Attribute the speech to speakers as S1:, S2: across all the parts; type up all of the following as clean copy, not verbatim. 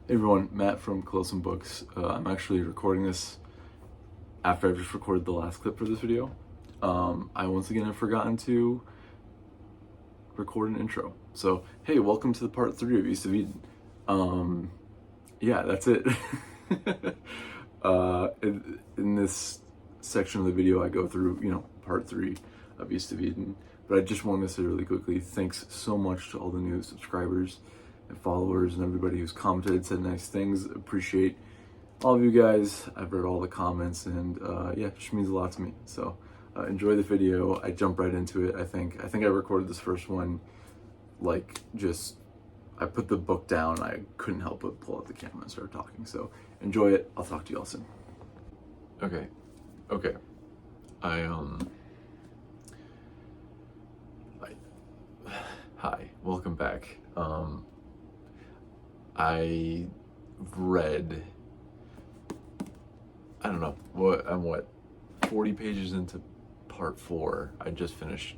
S1: Hey everyone, Matt from Close and Books. I'm actually recording this after I've just recorded the last clip for this video. I once again have forgotten to record an intro. So, hey, welcome to the part 3 of East of Eden. Yeah, that's it. In this section of the video, I go through, part 3 of East of Eden. But I just wanted to say really quickly, thanks so much to all the new subscribers and followers and everybody who's commented, said nice things. Appreciate all of you guys. I've read all the comments, and yeah, it just means a lot to me. So enjoy the video. I jump right into it. I think I recorded this first one I put the book down. I couldn't help but pull out the camera and start talking. So enjoy it. I'll talk to you all soon. Okay. Hi, welcome back. I read, I'm 40 pages into part 4. I just finished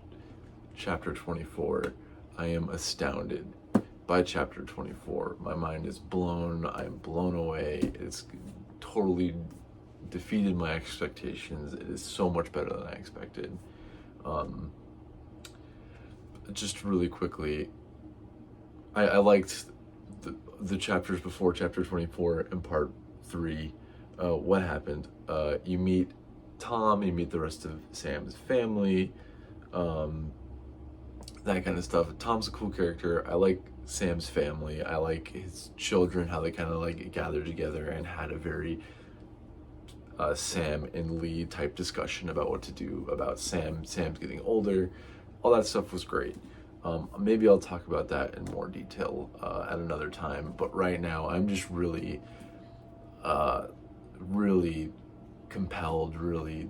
S1: chapter 24. I am astounded by chapter 24. My mind is blown. I'm blown away. It's totally defeated my expectations. It is so much better than I expected. Just really quickly, I liked the chapters before chapter 24 and part 3. What happened? You meet Tom, you meet the rest of Sam's family, that kind of stuff. Tom's a cool character. I like Sam's family. I like his children, how they kind of gathered together and had a very Sam and Lee type discussion about what to do about Sam's getting older. All that stuff was great. Maybe I'll talk about that in more detail at another time, but right now I'm just really compelled, really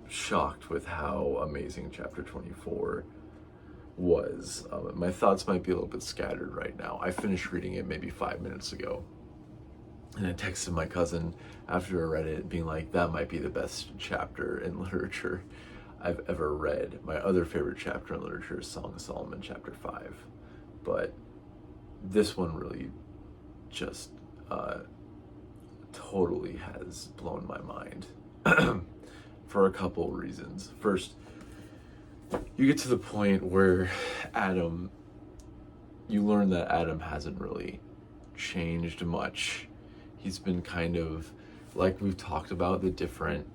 S1: shocked with how amazing chapter 24 was. My thoughts might be a little bit scattered right now. I finished reading it maybe 5 minutes ago, and I texted my cousin after I read it being like, that might be the best chapter in literature I've ever read. My other favorite chapter in literature is Song of Solomon, chapter 5. But this one really just totally has blown my mind for a couple reasons. First, you get to the point where you learn that Adam hasn't really changed much. He's been kind of, like we've talked about, the different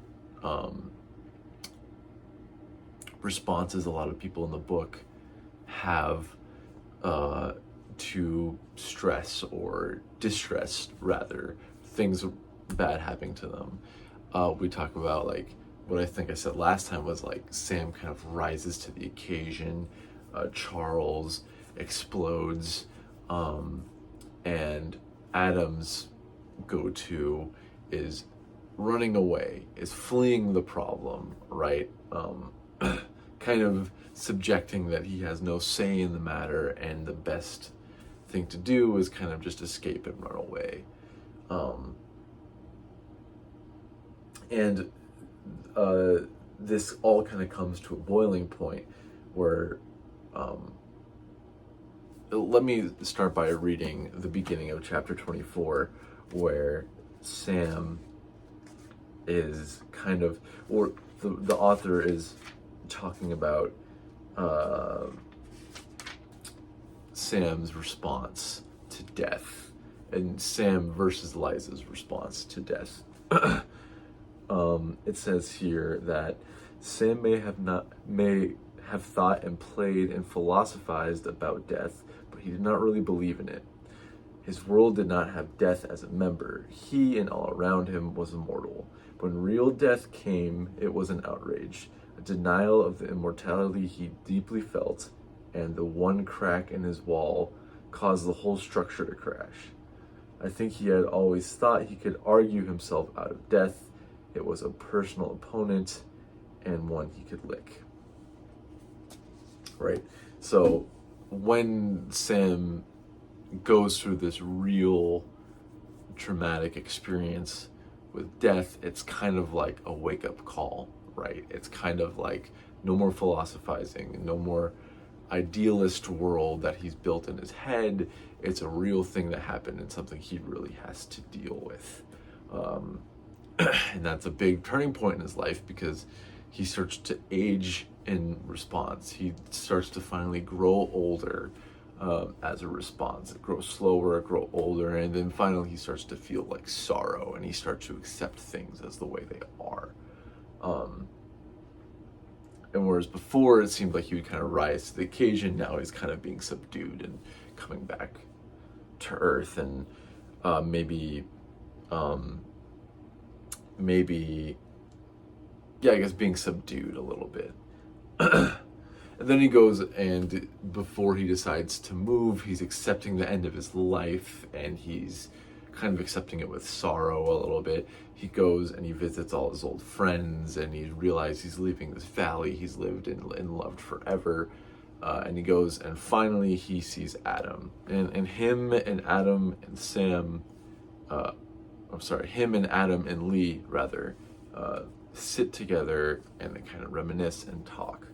S1: responses a lot of people in the book have to stress or distress, rather, things bad happening to them. We talk about what I think I said last time was Sam kind of rises to the occasion, Charles explodes, and Adam's go-to is running away, is fleeing the problem, right? Kind of subjecting that he has no say in the matter, and the best thing to do is kind of just escape and run away. This all kind of comes to a boiling point where, let me start by reading the beginning of chapter 24, where Sam is kind of, or the author is talking about Sam's response to death, and Sam versus Liza's response to death. It says here that Sam may have thought and played and philosophized about death, but he did not really believe in it. His world did not have death as a member. He and all around him was immortal. When real death came, it was an outrage, a denial of the immortality he deeply felt, and the one crack in his wall caused the whole structure to crash. I think he had always thought he could argue himself out of death. It was a personal opponent and one he could lick. Right? So when Sam goes through this real traumatic experience with death, it's kind of like a wake-up call, right? It's kind of like no more philosophizing, no more idealist world that he's built in his head. It's a real thing that happened and something he really has to deal with. And that's a big turning point in his life because he starts to age in response. He starts to finally grow older as a response. It grows slower, grow older, and then finally he starts to feel like sorrow, and he starts to accept things as the way they are. And whereas before it seemed like he would kind of rise to the occasion, now he's kind of being subdued and coming back to earth, and maybe, yeah, I guess being subdued a little bit. And then he goes, and before he decides to move, he's accepting the end of his life, and he's kind of accepting it with sorrow a little bit. He goes and he visits all his old friends, and he realizes he's leaving this valley he's lived in and loved forever. And he goes, and finally he sees Adam. And him and Adam and Sam, him and Adam and Lee, rather, sit together and they kind of reminisce and talk.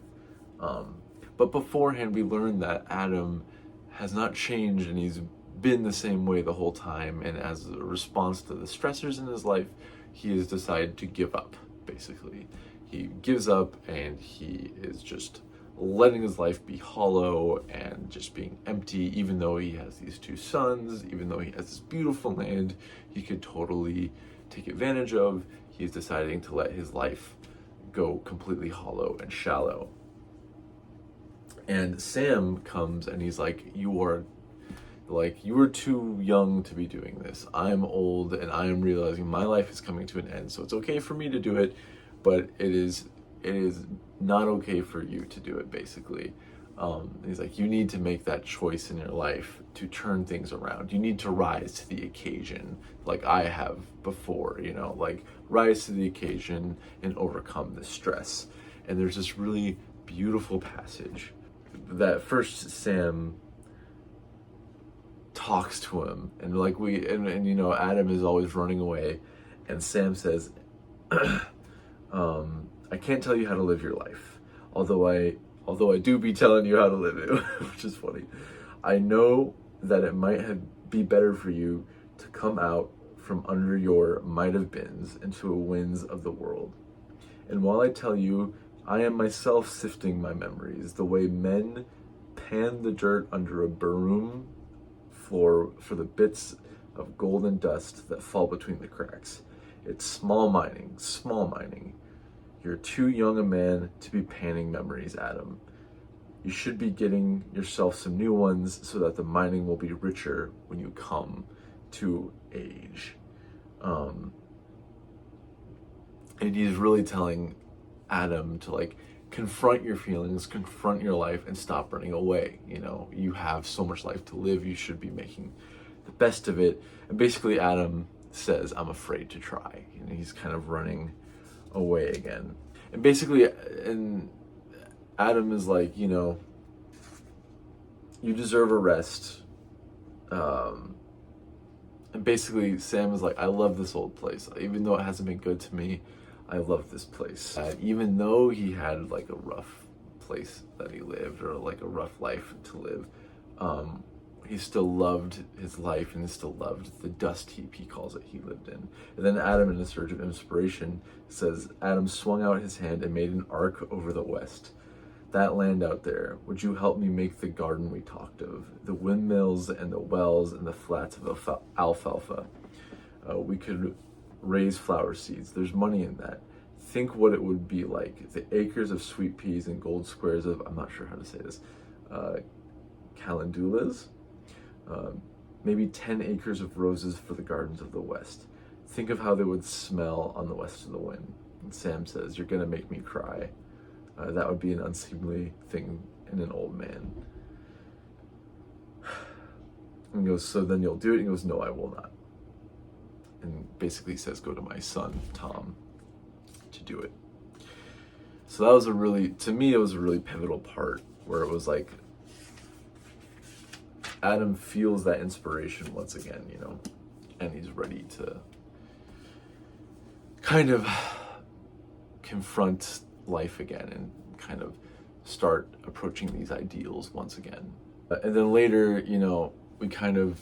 S1: But beforehand, we learn that Adam has not changed, and he's been the same way the whole time. And as a response to the stressors in his life, he has decided to give up, basically. He gives up, and he is just letting his life be hollow and just being empty, even though he has these two sons, even though he has this beautiful land he could totally take advantage of. He's deciding to let his life go completely hollow and shallow. And Sam comes and he's like, you are too young to be doing this. I'm old and I am realizing my life is coming to an end. So it's okay for me to do it, but it is not okay for you to do it, basically. He's like, you need to make that choice in your life to turn things around. You need to rise to the occasion like I have before, like rise to the occasion and overcome the stress. And there's this really beautiful passage that first Sam talks to him, and Adam is always running away, and Sam says, I can't tell you how to live your life, although I do be telling you how to live it, which is funny. I know that it might be better for you to come out from under your might have beens into the winds of the world. And while I tell you, I am myself sifting my memories, the way men pan the dirt under a broom floor for the bits of golden dust that fall between the cracks. It's small mining. You're too young a man to be panning memories, Adam. You should be getting yourself some new ones so that the mining will be richer when you come to age. And he's really telling Adam to confront your feelings, confront your life, and stop running away. You have so much life to live. You should be making the best of it. And basically Adam says, I'm afraid to try. He's kind of running away again. And basically, Adam is like, you deserve a rest. And basically Sam is like, I love this old place. Even though it hasn't been good to me, I love this place. Even though he had a rough place that he lived, or a rough life to live, he still loved his life, and he still loved the dust heap, he calls it, he lived in. And then Adam, in a surge of inspiration, says, Adam swung out his hand and made an arc over the west. That land out there, would you help me make the garden we talked of? The windmills and the wells and the flats of alfalfa. We could raise flower seeds. There's money in that. Think what it would be like. The acres of sweet peas and gold squares of, I'm not sure how to say this, calendulas. Maybe 10 acres of roses for the gardens of the west. Think of how they would smell on the west of the wind. And Sam says, you're gonna make me cry. That would be an unseemly thing in an old man. And he goes, so then you'll do it? And he goes, no, I will not. And basically says, go to my son, Tom, to do it. So that was to me, it was a really pivotal part where it was like, Adam feels that inspiration once again, and he's ready to kind of confront life again and kind of start approaching these ideals once again. And then later, it kind of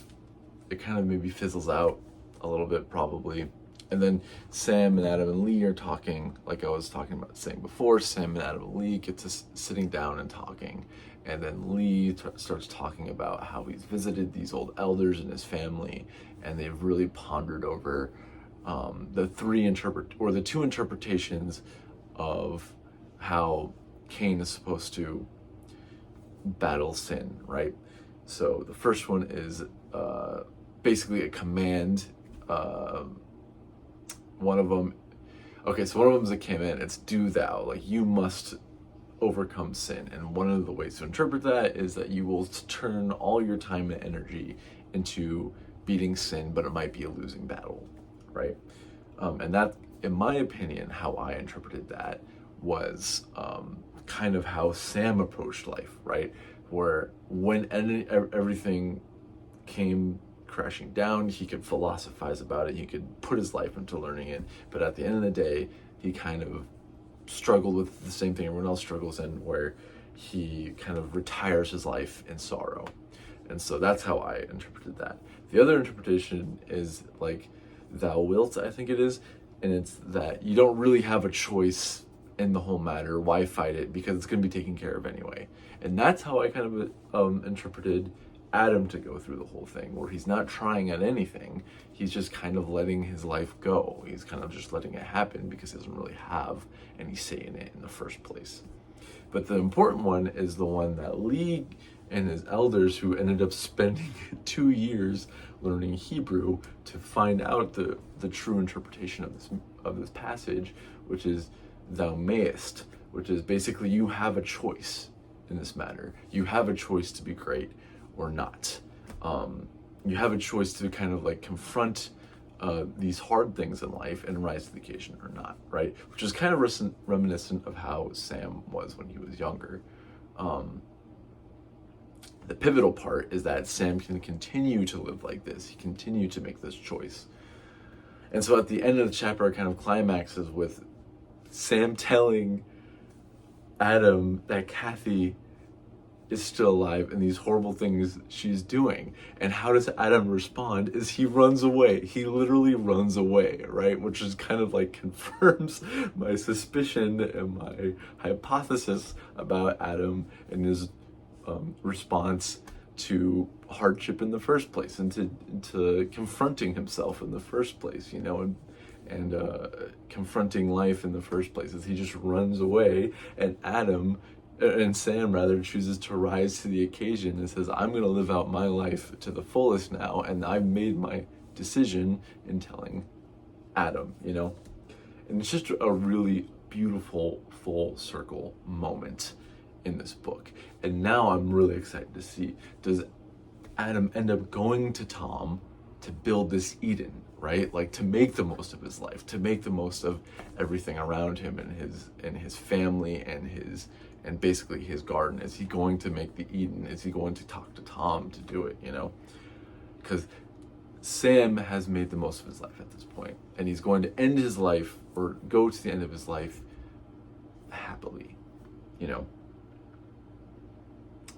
S1: maybe fizzles out a little bit probably. And then Sam and Adam and Lee are talking, like I was saying before. Sam and Adam and Lee get to sitting down and talking. And then Lee starts talking about how he's visited these old elders in his family, and they've really pondered over the two interpretations of how Cain is supposed to battle sin, right? So the first one is basically a command. One of them is a command. It's do thou, like you must overcome sin. And one of the ways to interpret that is that you will turn all your time and energy into beating sin, but it might be a losing battle, right? And that, in my opinion, how I interpreted that was kind of how Sam approached life, right? Where when everything came crashing down, he could philosophize about it, he could put his life into learning it, but at the end of the day, he kind of struggled with the same thing everyone else struggles in, where he kind of retires his life in sorrow. And so that's how I interpreted that. The other interpretation is like thou wilt, I think it is, and it's that you don't really have a choice in the whole matter. Why fight it? Because it's going to be taken care of anyway. And that's how I kind of interpreted Adam to go through the whole thing, where he's not trying at anything. He's just kind of letting his life go. He's kind of just letting it happen because he doesn't really have any say in it in the first place. But the important one is the one that Lee and his elders, who ended up spending 2 years learning Hebrew to find out the true interpretation of this passage, which is thou mayest, which is basically you have a choice in this matter. You have a choice to be great or not. You have a choice to kind of like confront these hard things in life and rise to the occasion or not, right? Which is kind of reminiscent of how Sam was when he was younger. The pivotal part is that Sam can continue to live like this. He continue to make this choice. And so at the end of the chapter, it kind of climaxes with Sam telling Adam that Kathy is still alive and these horrible things she's doing. And how does Adam respond is he runs away. He literally runs away, right? Which is kind of like confirms my suspicion and my hypothesis about Adam and his response to hardship in the first place, and to confronting himself in the first place, and confronting life in the first place, as he just runs away, and Sam rather chooses to rise to the occasion and says, I'm going to live out my life to the fullest now, and I've made my decision in telling Adam, And it's just a really beautiful full circle moment in this book. And now I'm really excited to see, does Adam end up going to Tom to build this Eden, right? Like to make the most of his life, to make the most of everything around him and his family and basically his garden. Is he going to make the Eden? Is he going to talk to Tom to do it, Because Sam has made the most of his life at this point, and he's going to end his life, or go to the end of his life happily,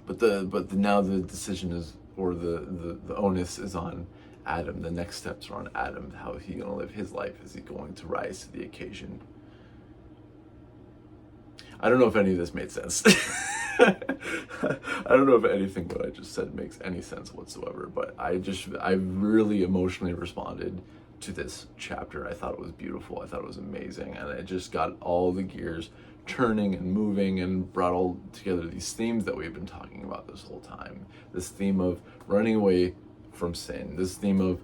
S1: But now the decision is, or the onus is on Adam. The next steps are on Adam. How is he going to live his life? Is he going to rise to the occasion? I don't know if any of this made sense. I don't know if anything what I just said makes any sense whatsoever, but I really emotionally responded to this chapter. I thought it was beautiful. I thought it was amazing. And it just got all the gears turning and moving and brought all together these themes that we've been talking about this whole time. This theme of running away from sin, this theme of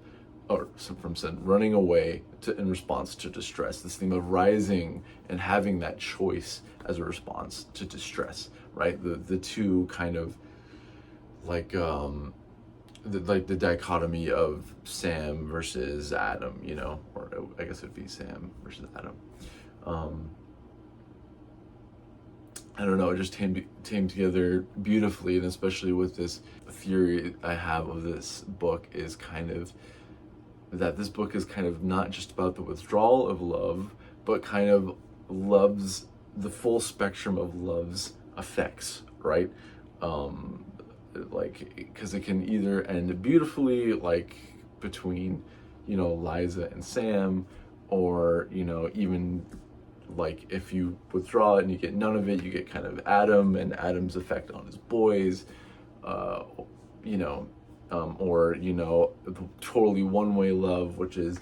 S1: running away in response to distress, this theme of rising and having that choice as a response to distress, right? The two kind of like the dichotomy of Sam versus Adam, or I guess it'd be Sam versus Adam. I don't know, it just came together beautifully, and especially with this theory I have of this book is kind of that this book is kind of not just about the withdrawal of love, but kind of the full spectrum of love's effects, right? Like, because it can either end beautifully, like between, Liza and Sam, or, even like if you withdraw it and you get none of it, you get kind of Adam and Adam's effect on his boys, uh, you know, or, the totally one-way love, which is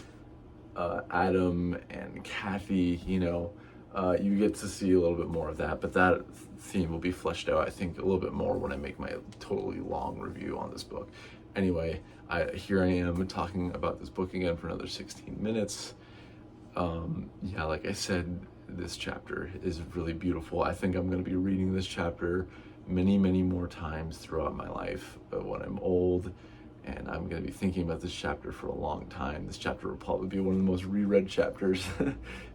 S1: Adam and Kathy, you get to see a little bit more of that, but that theme will be fleshed out, I think, a little bit more when I make my totally long review on this book. Anyway, here I am talking about this book again for another 16 minutes. Yeah, like I said, this chapter is really beautiful. I think I'm going to be reading this chapter many, many more times throughout my life when I'm old, and I'm going to be thinking about this chapter for a long time. This chapter will probably be one of the most reread chapters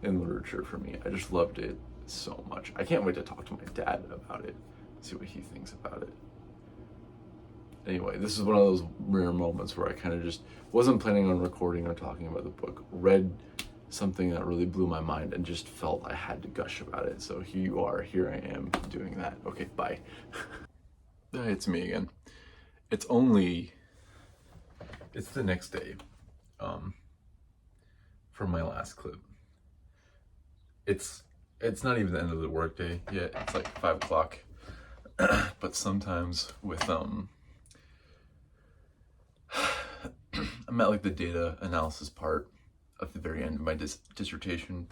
S1: in literature for me. I just loved it so much. I can't wait to talk to my dad about it, see what he thinks about it. Anyway, this is one of those rare moments where I kind of just wasn't planning on recording or talking about the book, read something that really blew my mind and just felt I had to gush about it. So here you are, here I am doing that. Okay, bye. It's me again. It's the next day from my last clip. It's not even the end of the workday yet. It's like 5 o'clock. But sometimes with I'm at like the data analysis part at the very end of my dissertation.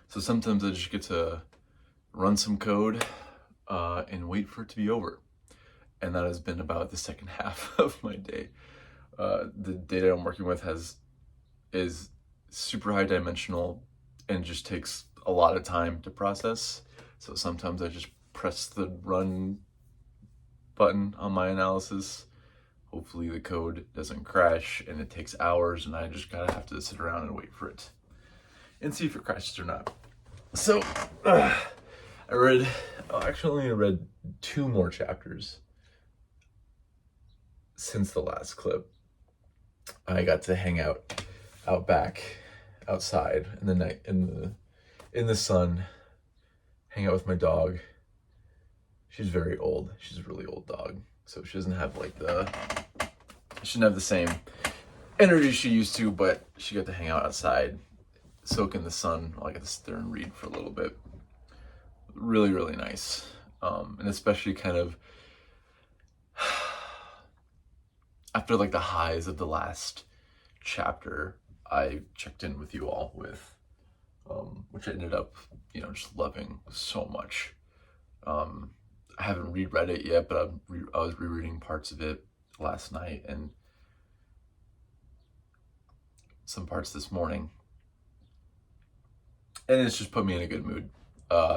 S1: So sometimes I just get to run some code and wait for it to be over. And that has been about the second half of my day. The data I'm working with is super high dimensional and just takes a lot of time to process. So sometimes I just press the run button on my analysis. Hopefully the code doesn't crash, and it takes hours, and I just gotta have to sit around and wait for it and see if it crashes or not. So I read 2 more chapters since the last clip. I got to hang out back outside in the night in the sun, hang out with my dog. She's very old. She's a really old dog, so she shouldn't have the same energy she used to, but she got to hang out outside, soak in the sun while I got to sit there and read for a little bit. Really, really nice. And especially kind of after like the highs of the last chapter, I checked in with you all with, which I ended up, just loving so much. I haven't reread it yet, but I was rereading parts of it last night and some parts this morning. And it's just put me in a good mood,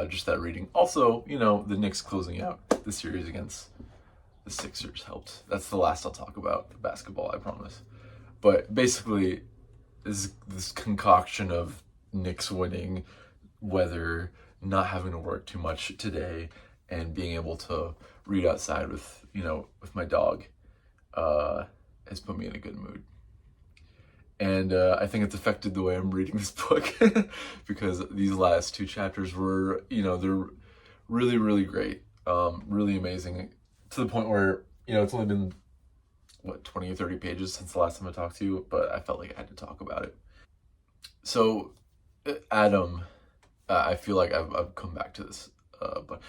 S1: just that reading. Also, the Knicks closing out the series against the Sixers helped. That's the last I'll talk about, the basketball, I promise. But basically, this concoction of Knicks winning, weather, not having to work too much today, and being able to read outside with my dog has put me in a good mood. And I think it's affected the way I'm reading this book because these last 2 chapters were, they're really, really great, really amazing, to the point where, it's only been, 20 or 30 pages since the last time I talked to you, but I felt like I had to talk about it. So, Adam, I feel like I've come back to this but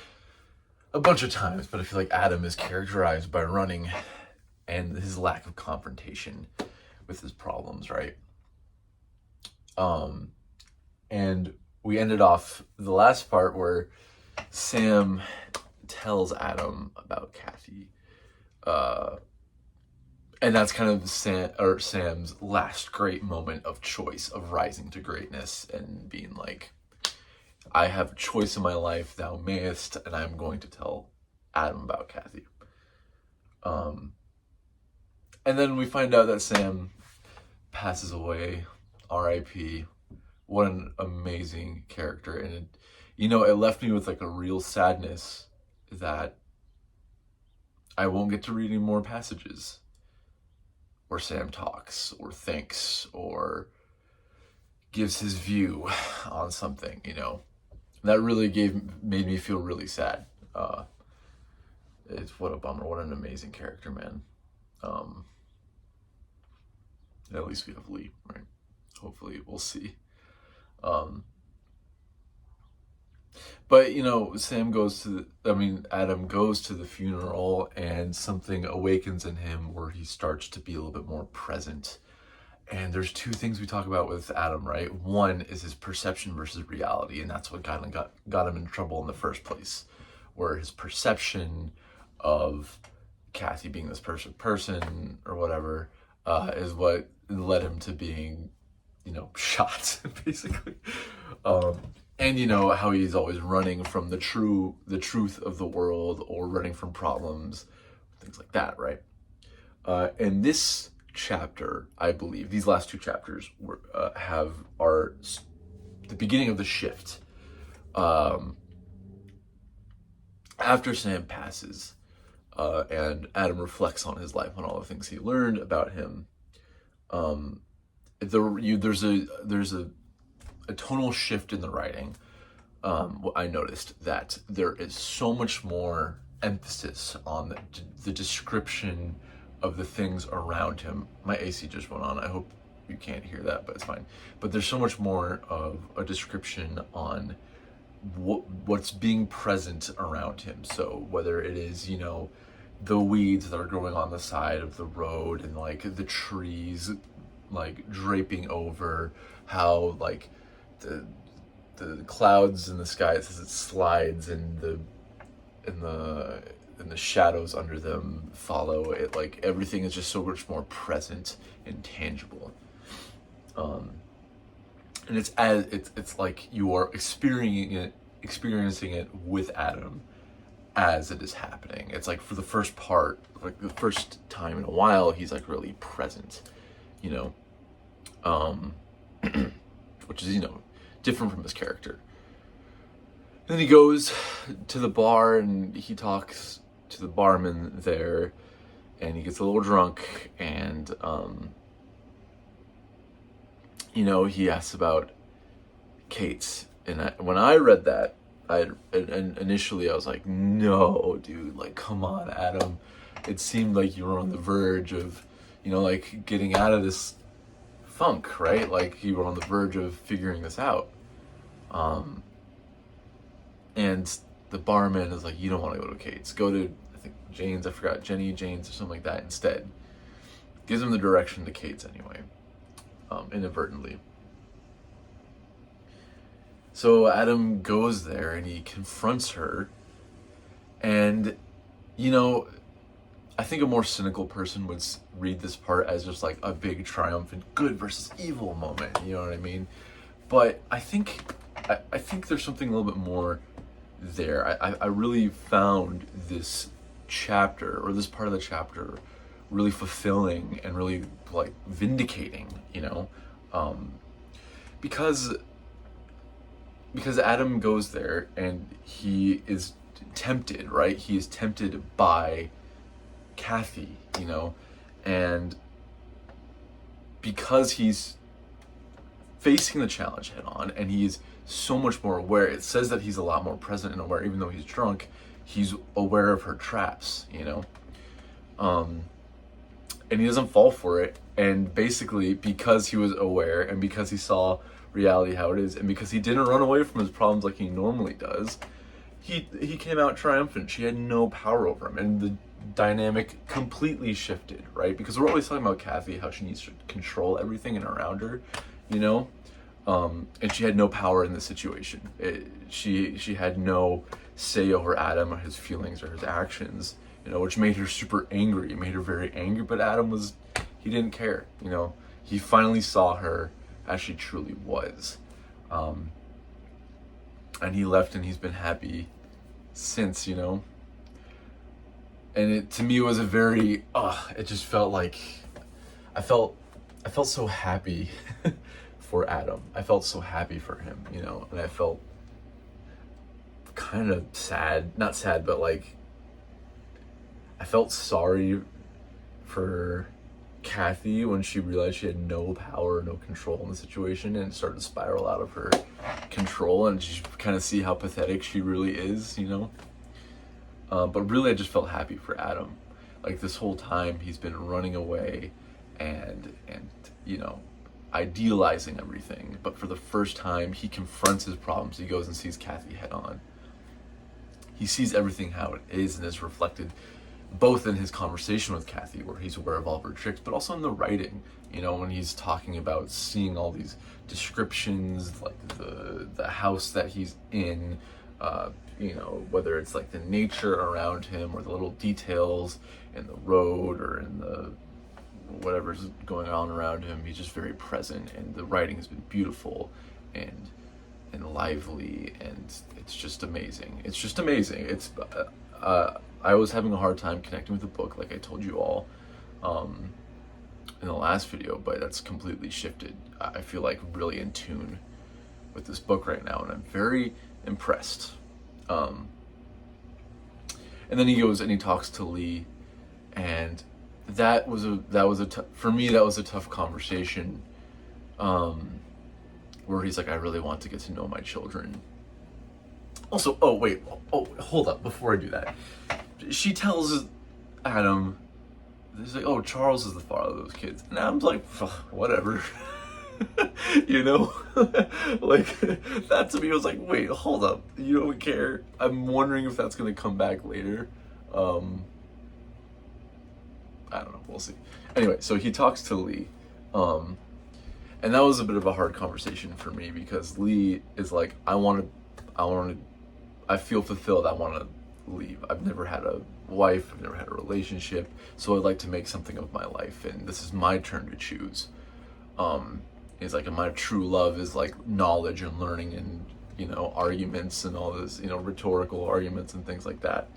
S1: a bunch of times, but I feel like Adam is characterized by running and his lack of confrontation with his problems, right? And we ended off the last part where Sam tells Adam about Kathy, and that's kind of Sam's last great moment of choice, of rising to greatness and being like, I have a choice in my life, thou mayest, and I'm going to tell Adam about Kathy. And then we find out that Sam passes away, R.I.P. What an amazing character. And it left me with like a real sadness that I won't get to read any more passages where Sam talks or thinks or gives his view on something, That really made me feel really sad. what a bummer. What an amazing character, man. At least we have Lee, right? Hopefully we'll see. But Adam goes to the funeral, and something awakens in him where he starts to be a little bit more present. And there's two things we talk about with Adam, right? One is his perception versus reality, and that's what got him in trouble in the first place, where his perception of Kathy being this person or whatever is what led him to being, shot, basically. And how he's always running from the truth of the world, or running from problems, things like that, right? And this chapter, I believe, these last two chapters are the beginning of the shift. After Sam passes, and Adam reflects on his life, on all the things he learned about him. There's a tonal shift in the writing. I noticed that there is so much more emphasis on the description of the things around him. My AC just went on. I hope you can't hear that, but it's fine. But there's so much more of a description on what's being present around him. So whether it is, the weeds that are growing on the side of the road, and like the trees like draping over, how like the clouds in the sky, it says it slides, and the shadows under them follow it. Like everything is just so much more present and tangible. And it's like you are experiencing it with Adam as it is happening. It's like for the first part, like the first time in a while, he's like really present, which is, different from his character. Then he goes to the bar and he talks to the barman there, and he gets a little drunk, and he asks about Kate. And when I read that, initially I was like, no, dude, like, come on, Adam. It seemed like you were on the verge of, like getting out of this funk, right? Like you were on the verge of figuring this out. And the barman is like, you don't want to go to Kate's. Go to, I think, Jane's. I forgot, Jenny, Jane's, or something like that instead. Gives him the direction to Kate's anyway, inadvertently. So Adam goes there and he confronts her. And, I think a more cynical person would read this part as just like a big triumphant good versus evil moment. You know what I mean? But I think there's something a little bit more there. I really found this chapter, or this part of the chapter, really fulfilling and really like vindicating, because Adam goes there and he is tempted, right? He is tempted by Kathy, and because he's facing the challenge head on, and he's so much more aware. It says that he's a lot more present and aware, even though he's drunk. He's aware of her traps, and he doesn't fall for it. And basically, because he was aware, and because he saw reality how it is, and because he didn't run away from his problems like he normally does, he came out triumphant. She had no power over him, and the dynamic completely shifted, right? Because we're always talking about Kathy, how she needs to control everything and around her, and she had no power in the situation. She had no say over Adam or his feelings or his actions, which made her super angry. It made her very angry, but Adam he didn't care, He finally saw her as she truly was. And he left, and he's been happy since, And to me, it was a very, it just felt like, I felt so happy for Adam. I felt so happy for him, and I felt kind of sad, not sad, but like, I felt sorry for Kathy when she realized she had no power, no control in the situation, and it started to spiral out of her control, and you kind of see how pathetic she really is, But really, I just felt happy for Adam. Like this whole time, he's been running away and you know, idealizing everything. But for the first time, he confronts his problems. He goes and sees Kathy head on. He sees everything how it is, and is reflected both in his conversation with Kathy, where he's aware of all of her tricks, but also in the writing. You know, when he's talking about seeing all these descriptions, like the house that he's in, you know, whether it's like the nature around him or the little details in the road or in the whatever's going on around him. He's just very present, and the writing has been beautiful and lively, and it's just amazing. It's just amazing. It's I was having a hard time connecting with the book, like I told you all in the last video, but that's completely shifted. I feel like really in tune with this book right now, and I'm very impressed. And then he goes and he talks to Lee, and that was a for me, that was a tough conversation, where he's like, I really want to get to know my children. Also, hold up, before I do that, she tells Adam, he's like, oh, Charles is the father of those kids, and Adam's like, whatever. You know, like that to me was like, wait, hold up, you don't care? I'm wondering if that's gonna come back later. I don't know, we'll see. Anyway, so he talks to Lee, and that was a bit of a hard conversation for me, because Lee is like, I feel fulfilled, I want to leave. I've never had a wife, I've never had a relationship, so I'd like to make something of my life, and this is my turn to choose. He's like, and my true love is like knowledge and learning and, you know, arguments and all this, you know, rhetorical arguments and things like that.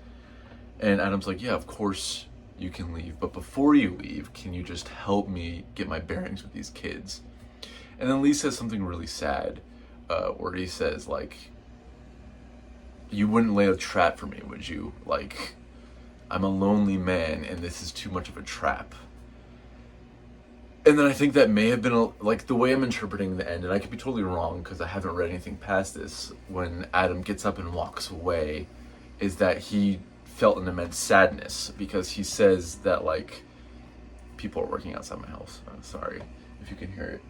S1: And Adam's like, yeah, of course you can leave, but before you leave, can you just help me get my bearings with these kids? And then Lee says something really sad, where he says, like, you wouldn't lay a trap for me, would you? Like, I'm a lonely man and this is too much of a trap. And then I think that may have been like the way I'm interpreting the end, and I could be totally wrong because I haven't read anything past this, when Adam gets up and walks away, is that he felt an immense sadness, because he says that, like, people are working outside my house. I'm sorry if you can hear it.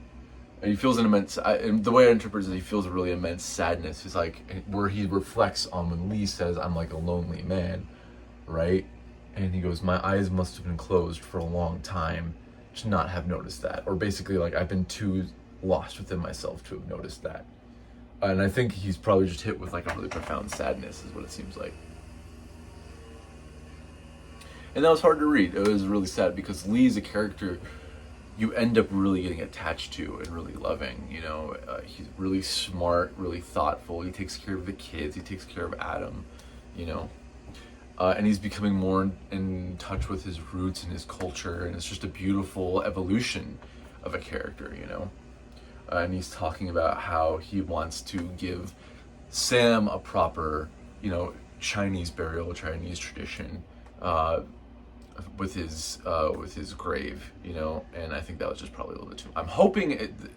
S1: And he feels an immense, and the way I interpret it is he feels a really immense sadness. He's like, where he reflects on when Lee says, I'm like a lonely man, right? And he goes, my eyes must have been closed for a long time to not have noticed that. Or basically, like, I've been too lost within myself to have noticed that. And I think he's probably just hit with like a really profound sadness, is what it seems like. And that was hard to read. It was really sad, because Lee's a character you end up really getting attached to and really loving. You know, he's really smart, really thoughtful. He takes care of the kids. He takes care of Adam, you know. And he's becoming more in touch with his roots and his culture. And it's just a beautiful evolution of a character, you know. And he's talking about how he wants to give Sam a proper, you know, Chinese burial, Chinese tradition, with his grave, you know. And I think that was just probably a little bit too. I'm hoping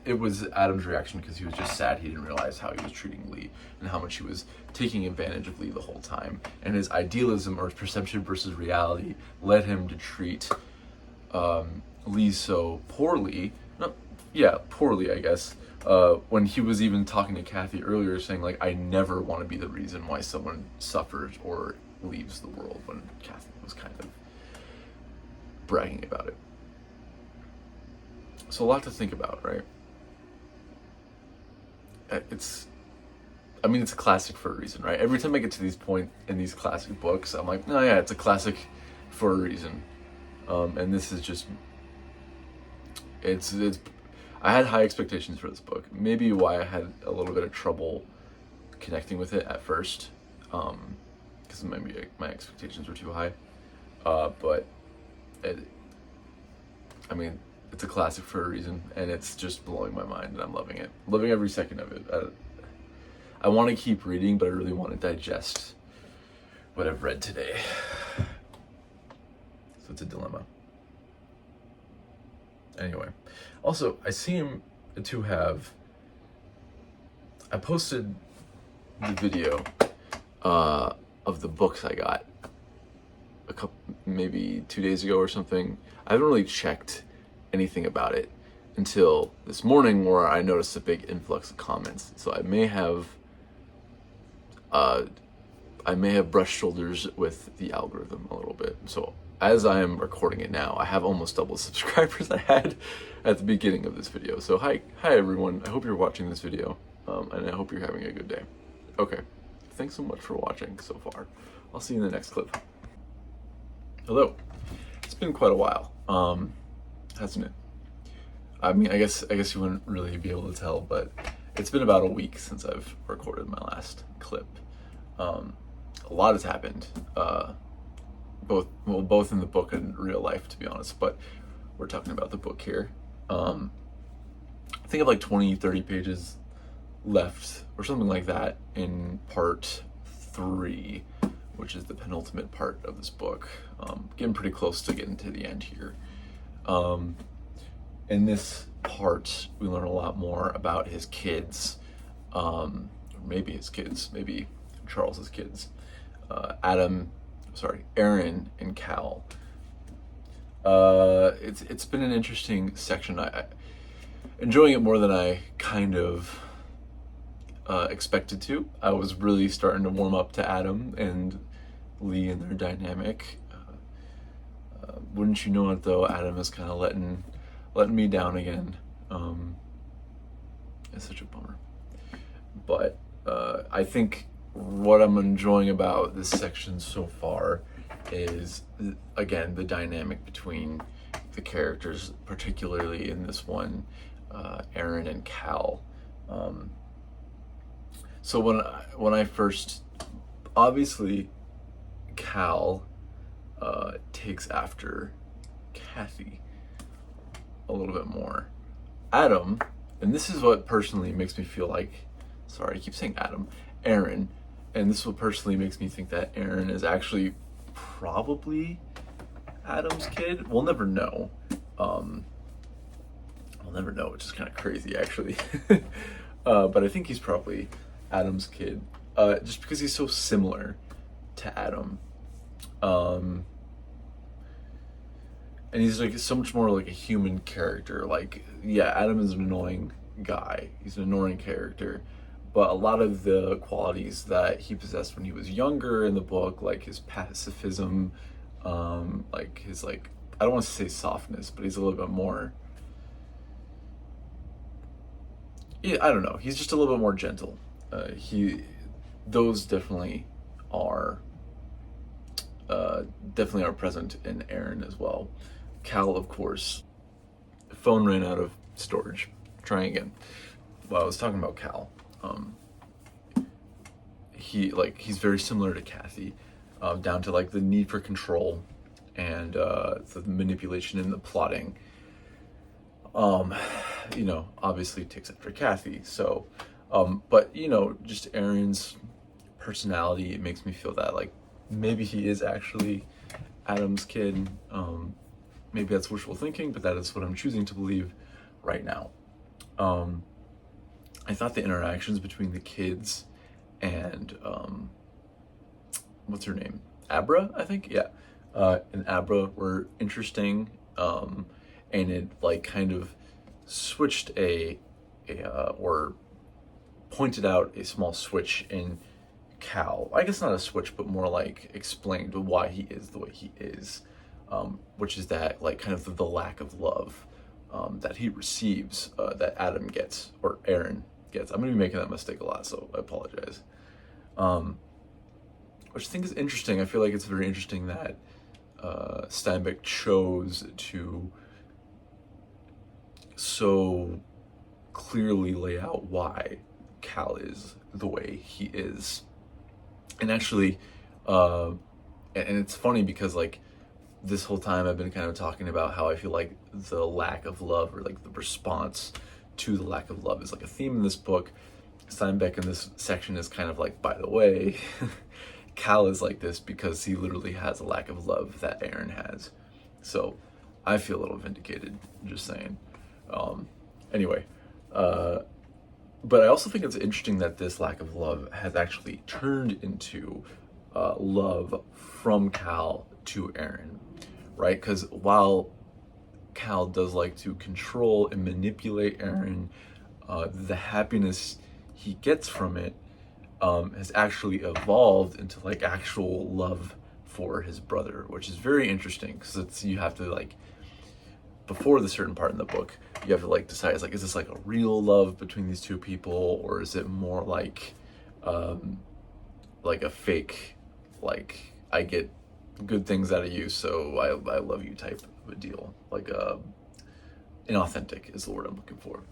S1: it was Adam's reaction, because he was just sad. He didn't realize how he was treating Lee and how much he was taking advantage of Lee the whole time. And his idealism, or his perception versus reality, led him to treat Lee so poorly. Poorly, I guess. When he was even talking to Kathy earlier, saying like, I never want to be the reason why someone suffers or leaves the world, when Kathy was kind of bragging about it. So a lot to think about, right? It's a classic for a reason, right? Every time I get to these points in these classic books, I'm like, no, yeah, it's a classic for a reason. And this is just, it's I had high expectations for this book. Maybe why I had a little bit of trouble connecting with it at first, because maybe my expectations were too high. But it's a classic for a reason, and it's just blowing my mind, and I'm loving it. Loving every second of it. I want to keep reading, but I really want to digest what I've read today. So it's a dilemma. Anyway, also, I seem to have, I posted the video of the books I got a couple, maybe 2 days ago or something. I haven't really checked anything about it until this morning, where I noticed a big influx of comments. So I may have brushed shoulders with the algorithm a little bit. So as I am recording it now, I have almost double the subscribers I had at the beginning of this video. So hi everyone. I hope you're watching this video, and I hope you're having a good day. Okay, thanks so much for watching so far. I'll see you in the next clip. Hello. It's been quite a while, hasn't it? I mean, I guess you wouldn't really be able to tell, but it's been about a week since I've recorded my last clip. A lot has happened, both in the book and real life, to be honest, but we're talking about the book here. I think I have like 20-30 pages left or something like that in part 3, which is the penultimate part of this book. Getting pretty close to getting to the end here. In this part, we learn a lot more about his kids, maybe his kids, maybe Charles's kids, Aaron and Cal. It's been an interesting section. I enjoying it more than I kind of expected to. I was really starting to warm up to Adam and Lee and their dynamic. Wouldn't you know it though, Adam is kind of letting me down again. It's such a bummer. But I think what I'm enjoying about this section so far is, again, the dynamic between the characters, particularly in this one, Aaron and Cal. So when I first, obviously, Cal takes after Kathy a little bit more. Adam, and this is what personally makes me feel like, sorry, I keep saying Aaron, and this is what personally makes me think that Aaron is actually probably Adam's kid. We'll never know. Which is kind of crazy, actually. But I think he's probably Adam's kid, just because he's so similar to Adam. And he's like so much more like a human character. Like, yeah, Adam is an annoying guy. He's an annoying character. But a lot of the qualities that he possessed when he was younger in the book, like his pacifism, like his, like, I don't want to say softness, but he's a little bit more, yeah, I don't know. He's just a little bit more gentle. Those definitely are present in Aaron as well. Cal, of course, phone ran out of storage. Trying again. Well, I was talking about Cal. He's very similar to Kathy, down to like the need for control and the manipulation and the plotting. Obviously takes after Kathy. So, but just Aaron's personality, it makes me feel that like maybe he is actually Adam's kid. Maybe that's wishful thinking, but that is what I'm choosing to believe right now. I thought the interactions between the kids and what's her name? Abra, I think. Yeah. And Abra were interesting. And it like kind of switched or pointed out a small switch in Cal. I guess not a switch, but more like explained why he is the way he is, which is that like kind of the lack of love that he receives, that Adam gets, or Aaron gets. I'm gonna be making that mistake a lot, so I apologize. Which I think is interesting. I feel like it's very interesting that Steinbeck chose to so clearly lay out why Cal is the way he is. And actually, and it's funny because like this whole time I've been kind of talking about how I feel like the lack of love, or like the response to the lack of love, is like a theme in this book. Steinbeck in this section is kind of like, by the way, Cal is like this because he literally has a lack of love that Aaron has. So I feel a little vindicated, just saying. Anyway, but I also think it's interesting that this lack of love has actually turned into love from Cal to Aaron, right? Because while Cal does like to control and manipulate Aaron, the happiness he gets from it has actually evolved into like actual love for his brother, which is very interesting because it's, you have to like, before the certain part in the book, you have to like decide, is this like a real love between these two people, or is it more like a fake, like I get good things out of you, so I love you type of a deal, like inauthentic is the word I'm looking for.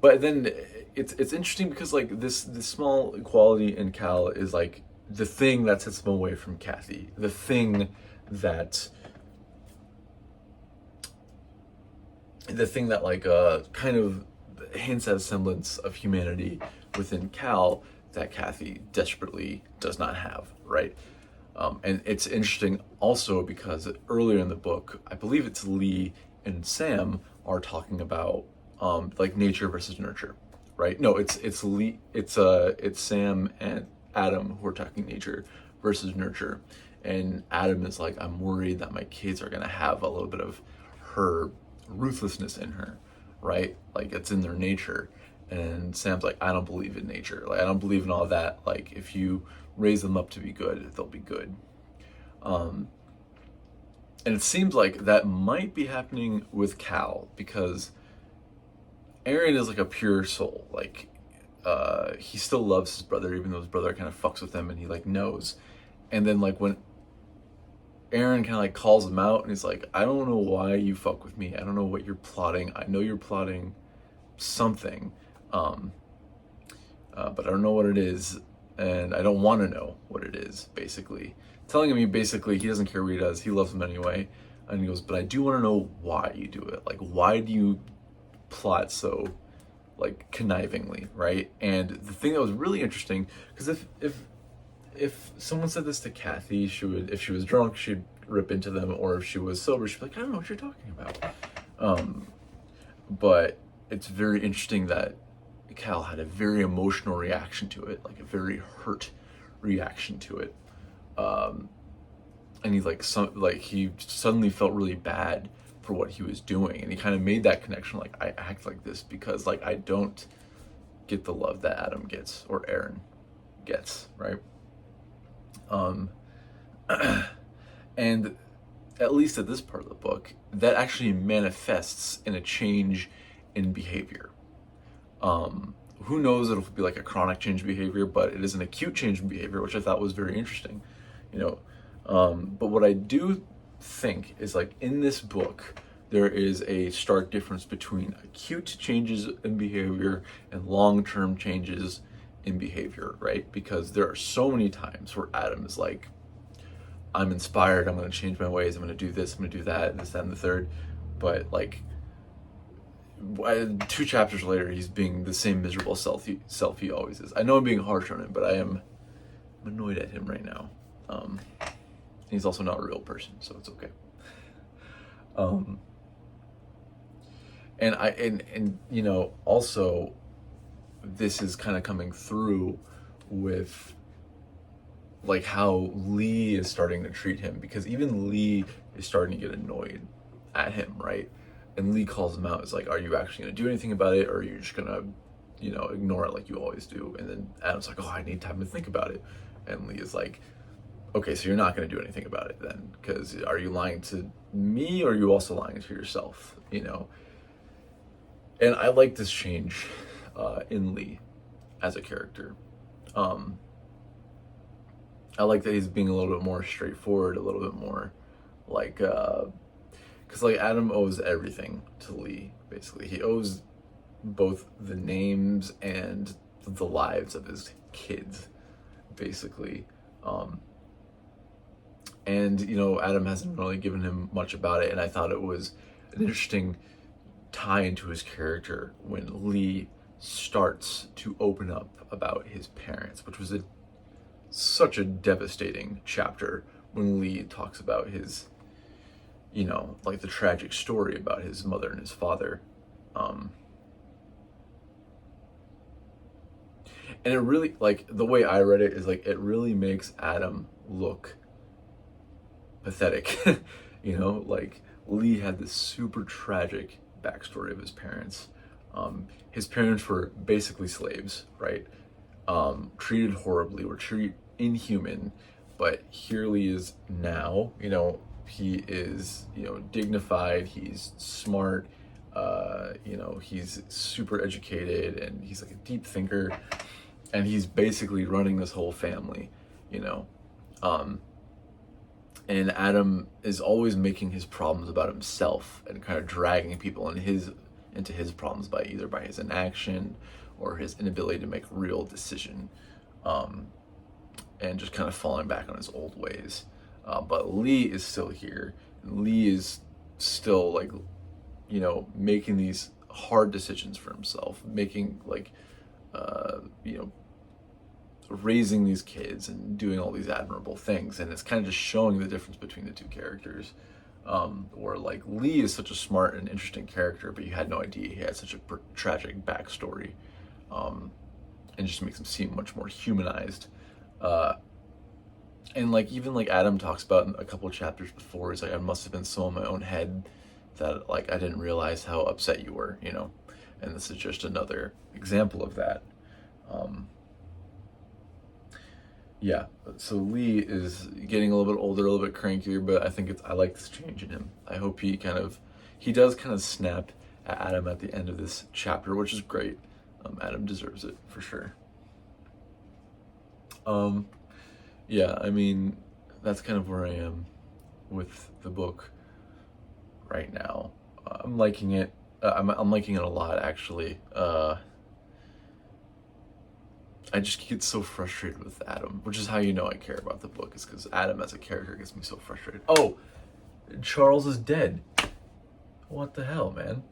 S1: But then it's interesting because like this small equality in Cal is like the thing that sets him away from Kathy, the thing that like kind of hints at a semblance of humanity within Cal that Kathy desperately does not have, right? And it's interesting also because earlier in the book, I believe it's Lee and Sam are talking about like nature versus nurture, right? No, it's Lee, it's Sam and Adam who are talking nature versus nurture, and Adam is like, I'm worried that my kids are gonna have a little bit of her ruthlessness in her, right? Like it's in their nature. And Sam's like, I don't believe in nature. Like I don't believe in all that. Like if you raise them up to be good, they'll be good. And it seems like that might be happening with Cal because Aaron is like a pure soul. Like he still loves his brother, even though his brother kind of fucks with him and he like knows. And then like when Aaron kind of like calls him out and he's like, I don't know why you fuck with me. I don't know what you're plotting. I know you're plotting something, but I don't know what it is, and I don't want to know what it is, basically. Telling him basically he doesn't care what he does. He loves him anyway. And he goes, but I do want to know why you do it. Like, why do you plot so like connivingly, right? And the thing that was really interesting, because if someone said this to Kathy, she would, if she was drunk, she'd rip into them, or if she was sober, she'd be like, I don't know what you're talking about. But it's very interesting that Cal had a very emotional reaction to it, like a very hurt reaction to it. And he's like, he suddenly felt really bad for what he was doing, and he kind of made that connection, like I act like this because like I don't get the love that Adam gets or Aaron gets, right? And at least at this part of the book, that actually manifests in a change in behavior. Who knows, it'll be like a chronic change in behavior, but it is an acute change in behavior, which I thought was very interesting, you know. But what I do think is like in this book, there is a stark difference between acute changes in behavior and long-term changes in behavior, right? Because there are so many times where Adam is like, I'm inspired, I'm going to change my ways, I'm going to do this, I'm going to do that, this, that, and the third. But like 2 chapters later, he's being the same miserable self he always is. I know I'm being harsh on him, but I'm annoyed at him right now. He's also not a real person, so it's okay. And you know, also this is kind of coming through with like how Lee is starting to treat him, because even Lee is starting to get annoyed at him, right? And Lee calls him out. It's like, are you actually going to do anything about it, or are you just going to, you know, ignore it like you always do? And then Adam's like, oh, I need time to think about it. And Lee is like, okay, so you're not going to do anything about it then, because are you lying to me, or are you also lying to yourself, you know? And I like this change in Lee as a character. I like that he's being a little bit more straightforward, a little bit more like, because like Adam owes everything to Lee, basically. He owes both the names and the lives of his kids, basically. And, you know, Adam hasn't really given him much about it, and I thought it was an interesting tie into his character when Lee starts to open up about his parents, which was such a devastating chapter when Lee talks about his, you know, like the tragic story about his mother and his father. And it really, like, the way I read it is like, it really makes Adam look pathetic. You know, like Lee had this super tragic backstory of his parents. His parents were basically slaves, right? Treated horribly, were treated inhuman, but here Lee is now, you know, he is, you know, dignified, he's smart, you know, he's super educated, and he's like a deep thinker, and he's basically running this whole family, you know. And Adam is always making his problems about himself and kind of dragging people into his problems by either by his inaction or his inability to make real decision, and just kind of falling back on his old ways. But Lee is still here. And Lee is still like, you know, making these hard decisions for himself, making like, you know, raising these kids and doing all these admirable things. And it's kind of just showing the difference between the two characters. Where like Lee is such a smart and interesting character, but you had no idea he had such a tragic backstory, and just makes him seem much more humanized. And like even like Adam talks about in a couple of chapters before, he's like, I must have been so in my own head that like I didn't realize how upset you were, you know. And this is just another example of that. Yeah, so Lee is getting a little bit older, a little bit crankier, but I think I like this change in him. I hope he does kind of snap at Adam at the end of this chapter, which is great. Adam deserves it for sure. Yeah, I mean, that's kind of where I am with the book right now. I'm liking it. I'm liking it a lot, actually. I just get so frustrated with Adam, which is how you know I care about the book, is because Adam as a character gets me so frustrated. Oh, Charles is dead. What the hell, man?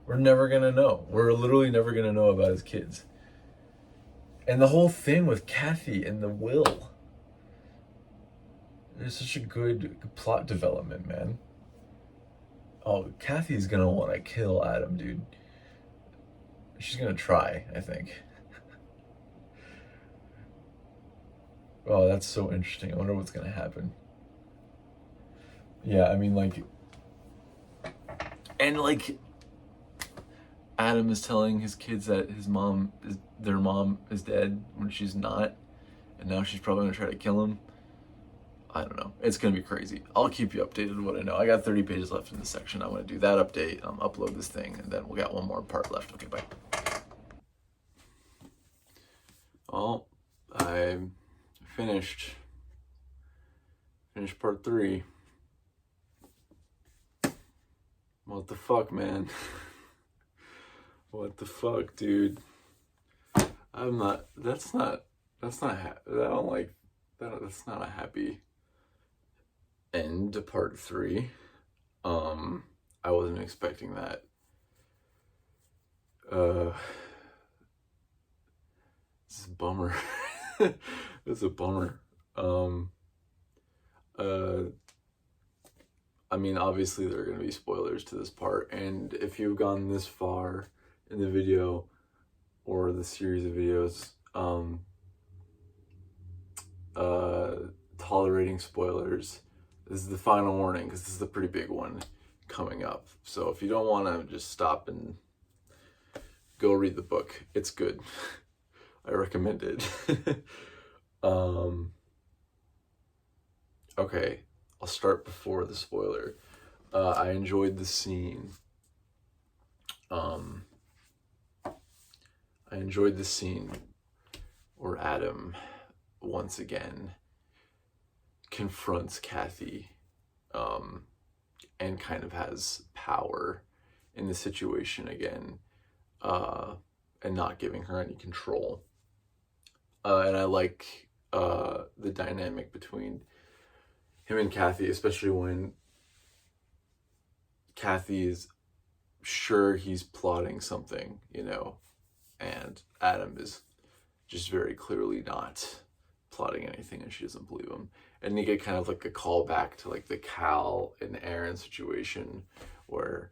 S1: We're never gonna know. We're literally never gonna know about his kids. And the whole thing with Kathy and the will. There's such a good plot development, man. Oh, Kathy's gonna want to kill Adam, dude. She's gonna try, I think. Oh, that's so interesting. I wonder what's gonna happen. Yeah, I mean, like, and like, Adam is telling his kids that their mom is dead when she's not, and now she's probably gonna try to kill him. I don't know. It's gonna be crazy. I'll keep you updated with what I know. I got 30 pages left in this section. I'm gonna do that update, upload this thing, and then we got one more part left. Okay, bye. Well, I finished part 3. What the fuck, man? What the fuck, dude? That's not a happy end to part 3. I wasn't expecting that. This is a bummer. It's a bummer. I mean, obviously there are going to be spoilers to this part, and if you've gone this far in the video or the series of videos, tolerating spoilers, this is the final warning, because this is a pretty big one coming up. So if you don't want to just stop and go read the book, it's good. I recommend it. Okay, I'll start before the spoiler. I enjoyed the scene. Where Adam once again confronts Kathy, and kind of has power in the situation again, and not giving her any control. And I like the dynamic between him and Kathy, especially when Kathy is sure he's plotting something, you know, and Adam is just very clearly not plotting anything, and she doesn't believe him. And you get kind of like a callback to like the Cal and Aaron situation, where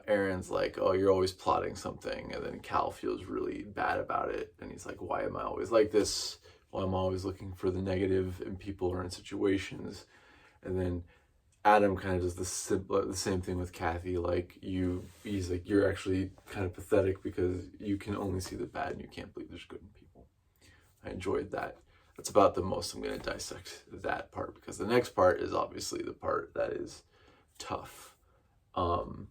S1: Aaron's like, oh, you're always plotting something, and then Cal feels really bad about it, and he's like, why am I always like this? I'm always looking for the negative in people or in situations. And then Adam kind of does the same thing with Kathy. Like he's like, you're actually kind of pathetic because you can only see the bad and you can't believe there's good in people. I enjoyed that. That's about the most I'm going to dissect that part, because the next part is obviously the part that is tough. And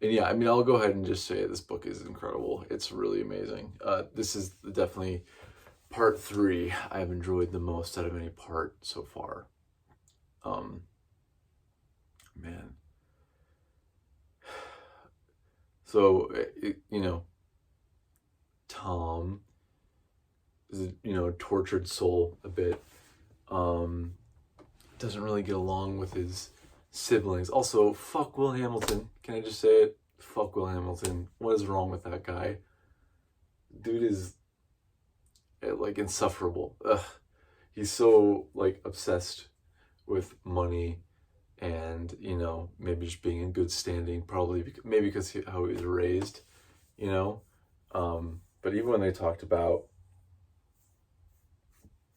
S1: yeah, I mean, I'll go ahead and just say this book is incredible. It's really amazing. This is definitely part 3 I've enjoyed the most out of any part so far. Man. So, Tom is a tortured soul a bit. Doesn't really get along with his siblings. Also, fuck Will Hamilton. Can I just say it? Fuck Will Hamilton. What is wrong with that guy? Dude is like insufferable. Ugh. He's so like obsessed with money and maybe just being in good standing, probably maybe because how he was raised, but even when they talked about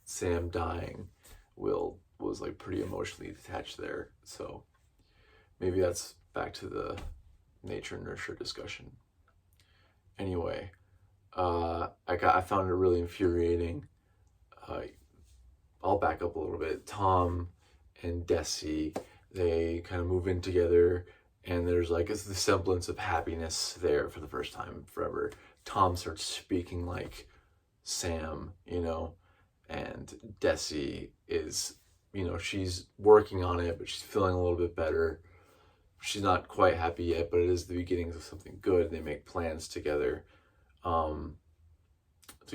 S1: Sam dying, Will was like pretty emotionally detached there. So maybe that's back to the nature nurture discussion. Anyway, I found it really infuriating. I'll back up a little bit. Tom and Desi, they kind of move in together, and there's like the semblance of happiness there for the first time forever. Tom starts speaking like Sam, and Desi is, she's working on it, but she's feeling a little bit better. She's not quite happy yet, but it is the beginnings of something good. They make plans together to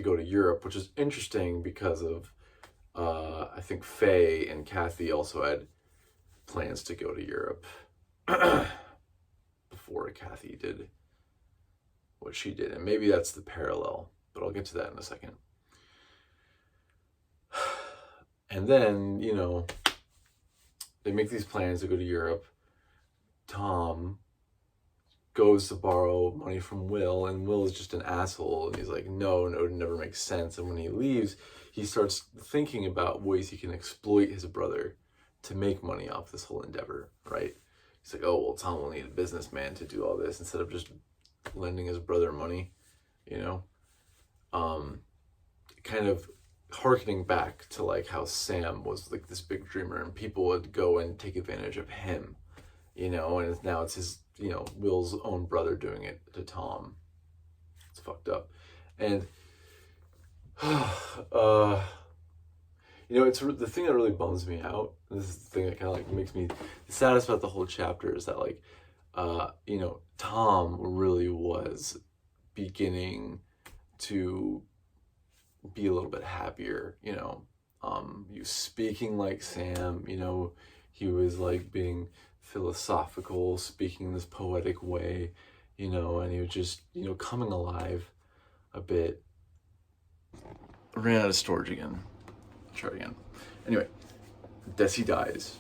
S1: go to Europe, which is interesting because of I think Faye and Kathy also had plans to go to Europe before Kathy did what she did. And maybe that's the parallel, but I'll get to that in a second. And then, they make these plans to go to Europe. Tom goes to borrow money from Will, and Will is just an asshole. And he's like, no, it never makes sense. And when he leaves, he starts thinking about ways he can exploit his brother to make money off this whole endeavor, right? He's like, oh, well, Tom will need a businessman to do all this instead of just lending his brother money, kind of harkening back to like how Sam was like this big dreamer and people would go and take advantage of him, and now it's his, Will's own brother doing it to Tom. It's fucked up. And it's the thing that really bums me out. This is the thing that kind of like makes me the saddest about the whole chapter is that like, Tom really was beginning to be a little bit happier. He was speaking like Sam. He was like being philosophical, speaking this poetic way. And he was just coming alive a bit. I ran out of storage again. Try it again. Anyway, Desi dies,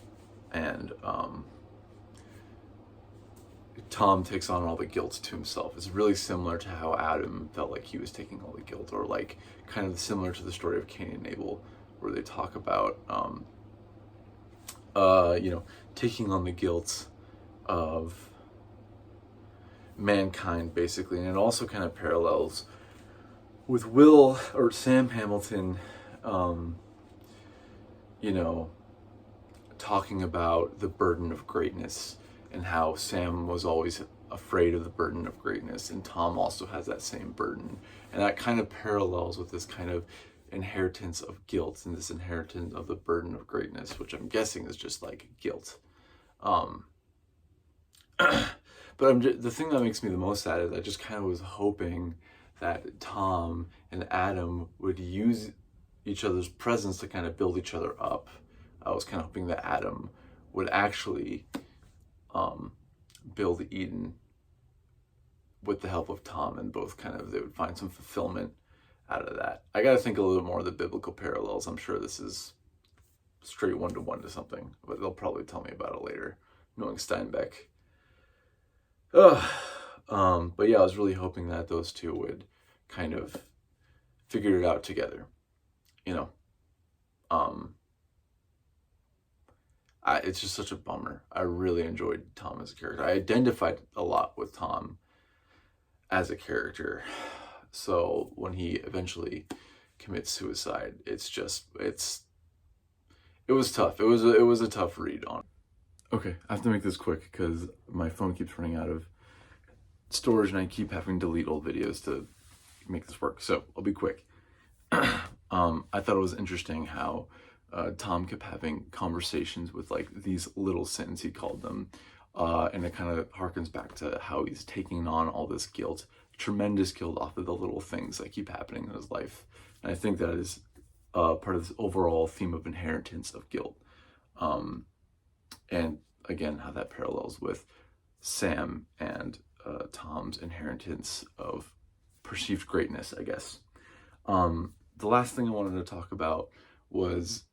S1: and Tom takes on all the guilt to himself. It's really similar to how Adam felt like he was taking all the guilt, or like kind of similar to the story of Cain and Abel, where they talk about taking on the guilt of mankind, basically. And it also kind of parallels with Will or Sam Hamilton, talking about the burden of greatness and how Sam was always afraid of the burden of greatness, and Tom also has that same burden. And that kind of parallels with this kind of inheritance of guilt and this inheritance of the burden of greatness, which I'm guessing is just like guilt. But the thing that makes me the most sad is I just kind of was hoping that Tom and Adam would use each other's presence to kind of build each other up. I was kind of hoping that Adam would actually build Eden with the help of Tom, and both kind of, they would find some fulfillment out of that. I got to think a little more of the biblical parallels. I'm sure this is straight one-to-one to something, but they'll probably tell me about it later, knowing Steinbeck. But yeah, I was really hoping that those two would kind of figure it out together. you know, it's just such a bummer. I really enjoyed Tom as a character. I identified a lot with Tom as a character. So when he eventually commits suicide, it was tough. It was a tough read on. Okay, I have to make this quick because my phone keeps running out of storage and I keep having to delete old videos to make this work. So I'll be quick. I thought it was interesting how Tom kept having conversations with like these little sins, he called them, and it kind of harkens back to how he's taking on all this guilt, tremendous guilt off of the little things that keep happening in his life. And I think that is part of this overall theme of inheritance of guilt. And again, how that parallels with Sam and Tom's inheritance of perceived greatness, I guess. The last thing I wanted to talk about was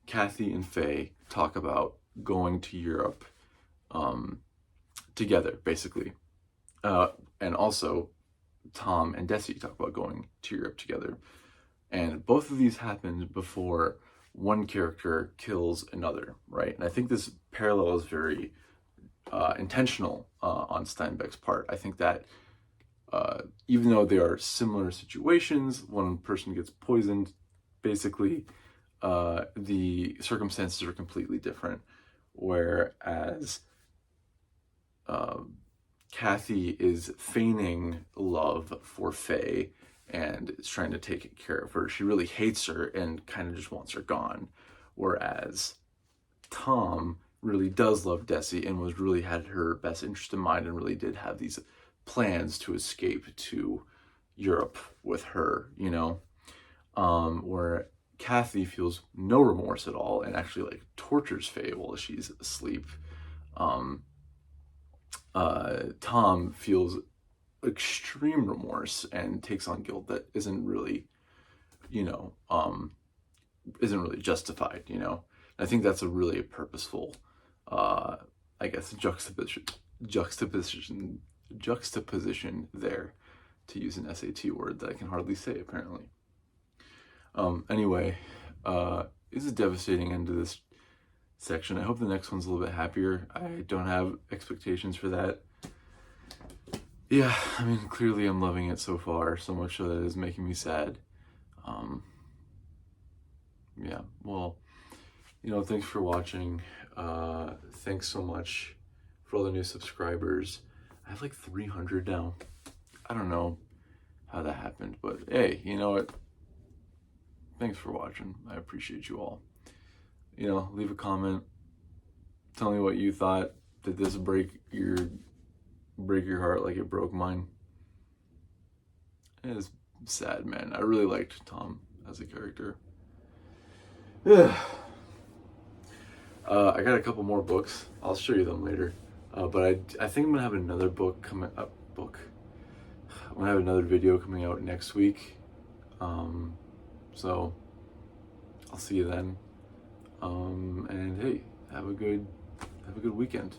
S1: Kathy and Faye talk about going to Europe together, basically. And also, Tom and Desi talk about going to Europe together. And both of these happened before one character kills another, right? And I think this parallel is very intentional on Steinbeck's part. I think that even though they are similar situations, one person gets poisoned, basically, the circumstances are completely different. Whereas Kathy is feigning love for Faye and is trying to take care of her. She really hates her and kind of just wants her gone. Whereas Tom really does love Desi and was really had her best interest in mind and really did have these plans to escape to Europe with her, you know, where Kathy feels no remorse at all and actually like tortures Faye while she's asleep. Tom feels extreme remorse and takes on guilt that isn't really, you know, isn't really justified, you know. I think that's a really purposeful, I guess, juxtaposition there, to use an SAT word that I can hardly say apparently. Anyway, this is a devastating end to this section. I hope the next one's a little bit happier. I don't have expectations for that. Yeah, I mean, clearly I'm loving it so far, so much so that it is making me sad. Yeah, well, you know, thanks for watching. Thanks so much for all the new subscribers. I have like 300 now. I don't know how that happened, but hey, you know what? Thanks for watching. I appreciate you all. You know, leave a comment. Tell me what you thought. Did this break your heart like it broke mine? It is sad, man. I really liked Tom as a character. Yeah. I got a couple more books. I'll show you them later. But I think I'm gonna have another book coming up. I'm gonna have another video coming out next week. So I'll see you then. And hey, have a good weekend.